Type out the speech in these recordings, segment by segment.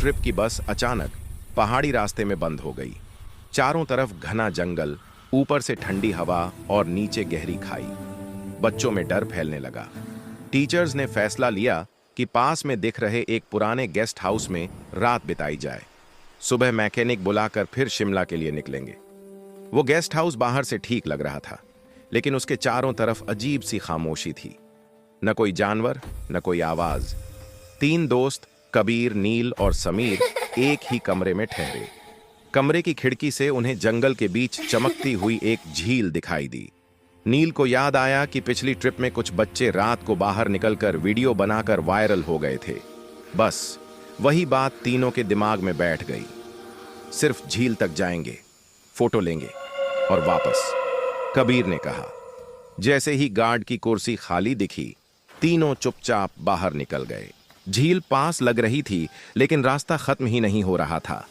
Trip की बस अचानक पहाड़ी रास्ते में बंद हो गई। चारों तरफ घना जंगल, ऊपर से ठंडी हवा और नीचे गहरी खाई। बच्चों में डर फैलने लगा। टीचर्स ने फैसला लिया कि पास में दिख रहे एक पुराने गेस्ट हाउस में रात बिताई जाए। सुबह मैकेनिक बुलाकर फिर शिमला के लिए निकलेंगे। वो गेस्ट हाउस बाहर से ठीक लग रहा था, लेकिन उसके चारों तरफ अजीब सी खामोशी थी। न कोई जानवर, न कोई आवाज। तीन दोस्त कबीर, नील और समीर एक ही कमरे में ठहरे। कमरे की खिड़की से उन्हें जंगल के बीच चमकती हुई एक झील दिखाई दी। नील को याद आया कि पिछली ट्रिप में कुछ बच्चे रात को बाहर निकलकर वीडियो बनाकर वायरल हो गए थे। बस वही बात तीनों के दिमाग में बैठ गई। सिर्फ झील तक जाएंगे, फोटो लेंगे और वापस, कबीर ने कहा। जैसे ही गार्ड की कुर्सी खाली दिखी, तीनों चुपचाप बाहर निकल गए। झील पास लग रही थी, लेकिन रास्ता खत्म ही नहीं हो रहा था।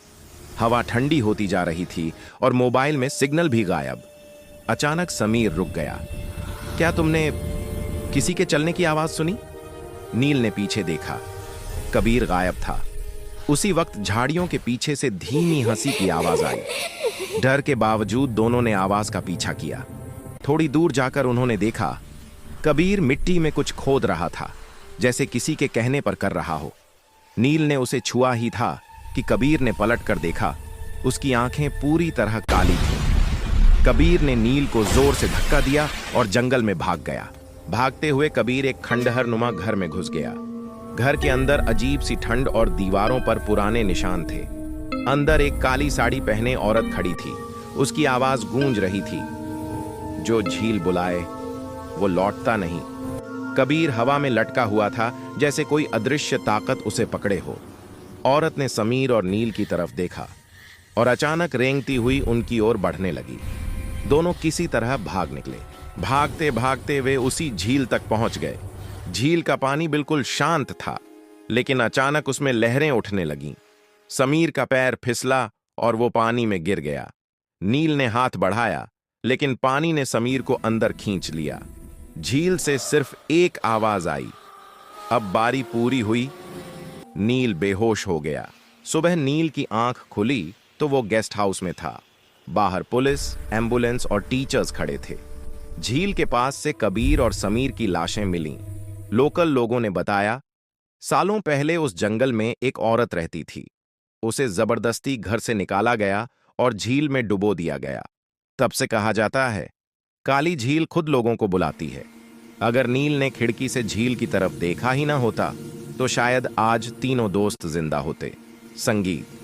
हवा ठंडी होती जा रही थी और मोबाइल में सिग्नल भी गायब। अचानक समीर रुक गया। क्या तुमने किसी के चलने की आवाज सुनी? नील ने पीछे देखा। कबीर गायब था। उसी वक्त झाड़ियों के पीछे से धीमी हंसी की आवाज आई। डर के बावजूद दोनों ने आवाज का पीछा किया। थोड़ी दूर जाकर उन्होंने देखा, कबीर मिट्टी में कुछ खोद रहा था, जैसे किसी के कहने पर कर रहा हो। नील ने उसे छुआ ही था कि कबीर ने पलट कर देखा। उसकी आंखें पूरी तरह काली थीं। कबीर ने नील को जोर से धक्का दिया और जंगल में भाग गया। भागते हुए कबीर एक खंडहर नुमा घर में घुस गया। घर के अंदर अजीब सी ठंड और दीवारों पर पुराने निशान थे। अंदर एक काली साड़ी पहने औरत खड़ी थी। उसकी आवाज गूंज रही थी, जो झील बुलाए वो लौटता नहीं। कबीर हवा में लटका हुआ था, जैसे कोई अदृश्य ताकत उसे पकड़े हो। औरत ने समीर और नील की तरफ देखा और अचानक रेंगती हुई उनकी ओर बढ़ने लगी। दोनों किसी तरह भाग निकले। भागते भागते वे उसी झील तक पहुंच गए। झील का पानी बिल्कुल शांत था, लेकिन अचानक उसमें लहरें उठने लगीं। समीर का पैर फिसला और वो पानी में गिर गया। नील ने हाथ बढ़ाया, लेकिन पानी ने समीर को अंदर खींच लिया। झील से सिर्फ एक आवाज आई। अब बारी पूरी हुई। नील बेहोश हो गया। सुबह नील की आंख खुली तो वो गेस्ट हाउस में था। बाहर पुलिस, एम्बुलेंस और टीचर्स खड़े थे। झील के पास से कबीर और समीर की लाशें मिलीं। लोकल लोगों ने बताया, सालों पहले उस जंगल में एक औरत रहती थी। उसे जबरदस्ती घर से निकाला गया और झील में डुबो दिया गया। तब से कहा जाता है, काली झील खुद लोगों को बुलाती है। अगर नील ने खिड़की से झील की तरफ देखा ही ना होता, तो शायद आज तीनों दोस्त जिंदा होते। संगीत।